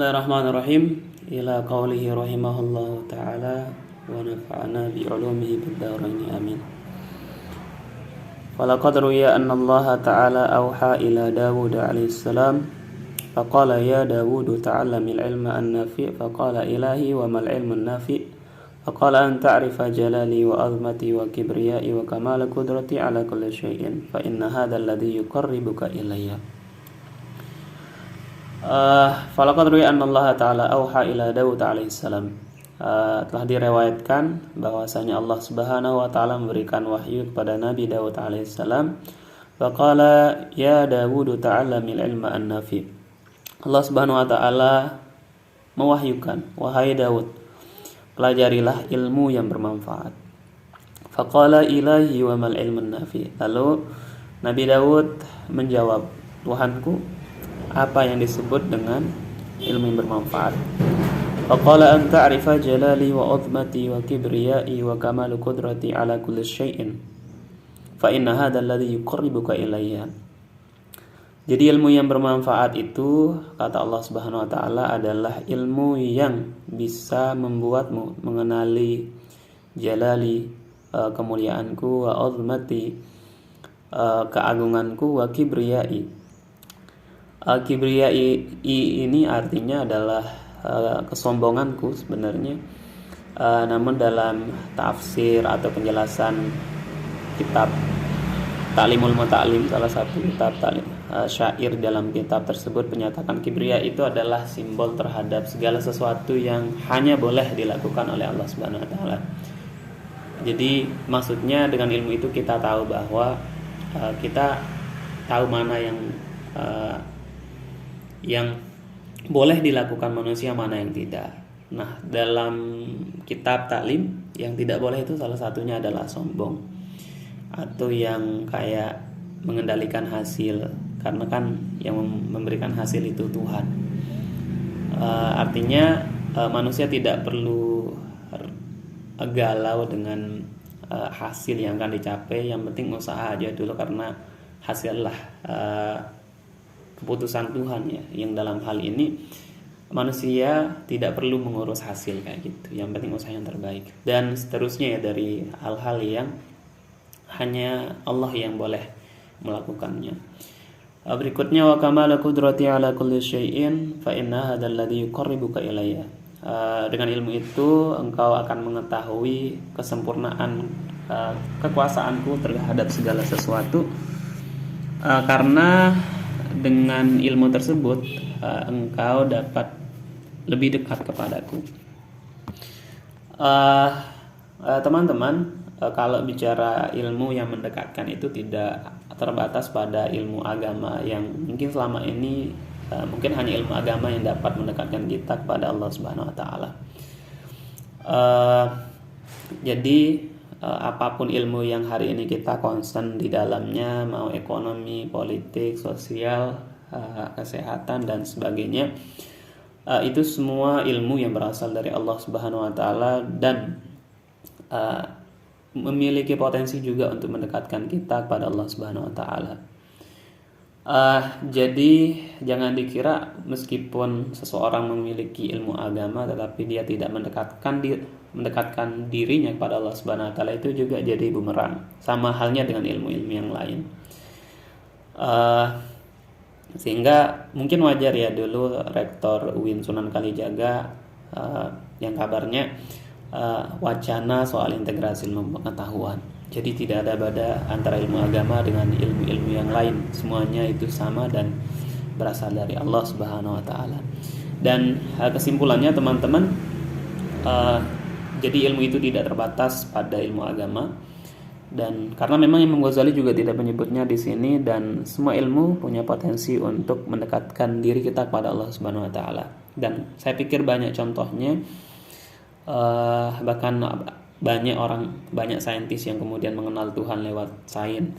Bismillahirrahmanirrahim. Ila qawlihi rahimahullahu ta'ala wa nafa'ana bi'ulumihi bid-dharain amin. Falaqad ruwiya anna Allah ta'ala awha ila Dawud alaihi salam faqala ya Dawud ta'allamil ilma an-nafi' faqala ilahi wa mal ilmu an-nafi' faqala an ta'rifa jalali wa azmati wa kibriyai wa kamala qudrati ala kulli syai'in fa inna hadha alladhi yuqarribuka ilayya. Falaqad ruwiya anna Allah ta'ala auha ila Daud alaihi salam. Telah diriwayatkan bahwasanya Allah Subhanahu wa taala memberikan wahyu kepada Nabi Daud alaihi salam. Faqala ya Daud ta'allamil ilma an-nafi. Allah Subhanahu wa taala mewahyukan, wahai Daud, pelajarilah ilmu yang bermanfaat. Faqala ilahi wa mal ilmu an-nafi. Lalu Nabi Daud menjawab, Tuhanku, apa yang disebut dengan ilmu yang bermanfaat? Faqala an ta'rifa jalali wa uzmati wa kibriyai wa kamalu qudrati ala kulli syai'in fa inna hadha alladhi yuqarribuka ilayya. Jadi ilmu yang bermanfaat itu, kata Allah Subhanahu wa taala, adalah ilmu yang bisa membuatmu mengenali jalali, kemuliaanku, wa uzmati, keagunganku, wa kibriyai. Kibriyai ini artinya adalah kesombonganku sebenarnya. Namun dalam tafsir atau penjelasan kitab Ta'limul Muta'allim, salah satu kitab syair dalam kitab tersebut menyatakan kibriya itu adalah simbol terhadap segala sesuatu yang hanya boleh dilakukan oleh Allah Subhanahu wa taala. Jadi maksudnya dengan ilmu itu kita tahu bahwa kita tahu mana yang boleh dilakukan manusia, mana yang tidak. Nah, dalam kitab taklim yang tidak boleh itu salah satunya adalah sombong, atau yang kayak mengendalikan hasil, karena kan yang memberikan hasil itu Tuhan. Artinya manusia tidak perlu galau dengan hasil yang akan dicapai. Yang penting usaha aja dulu, karena hasil lah keputusan Tuhan ya. Yang dalam hal ini manusia tidak perlu mengurus hasil kayak gitu. Yang penting usaha yang terbaik. Dan seterusnya ya, dari hal-hal yang hanya Allah yang boleh melakukannya. Berikutnya wa kamala qudrati ala kulli syai'in fa inna hadzal ladzi yuqarribuka ilayya. Dengan ilmu itu engkau akan mengetahui kesempurnaan kekuasaanku terhadap segala sesuatu, karena dengan ilmu tersebut engkau dapat lebih dekat kepadaku. Teman-teman, kalau bicara ilmu yang mendekatkan itu tidak terbatas pada ilmu agama yang mungkin selama ini mungkin hanya ilmu agama yang dapat mendekatkan kita kepada Allah Subhanahu wa taala. Jadi apapun ilmu yang hari ini kita concern di dalamnya, mau ekonomi, politik, sosial, kesehatan dan sebagainya, itu semua ilmu yang berasal dari Allah Subhanahu wa taala dan memiliki potensi juga untuk mendekatkan kita kepada Allah Subhanahu wa taala. Jadi jangan dikira meskipun seseorang memiliki ilmu agama tetapi dia tidak mendekatkan dirinya kepada Allah Subhanahu wa taala, itu juga jadi bumerang. Sama halnya dengan ilmu-ilmu yang lain. Sehingga mungkin wajar ya, dulu Rektor UIN Sunan Kalijaga yang kabarnya wacana soal integrasi ilmu pengetahuan. Jadi tidak ada beda antara ilmu agama dengan ilmu-ilmu yang lain. Semuanya itu sama dan berasal dari Allah Subhanahu wa taala. Dan kesimpulannya teman-teman, jadi ilmu itu tidak terbatas pada ilmu agama. Dan karena memang Imam Ghazali juga tidak menyebutnya di sini, dan semua ilmu punya potensi untuk mendekatkan diri kita kepada Allah Subhanahu wa taala. Dan saya pikir banyak contohnya, bahkan banyak saintis yang kemudian mengenal Tuhan lewat sains.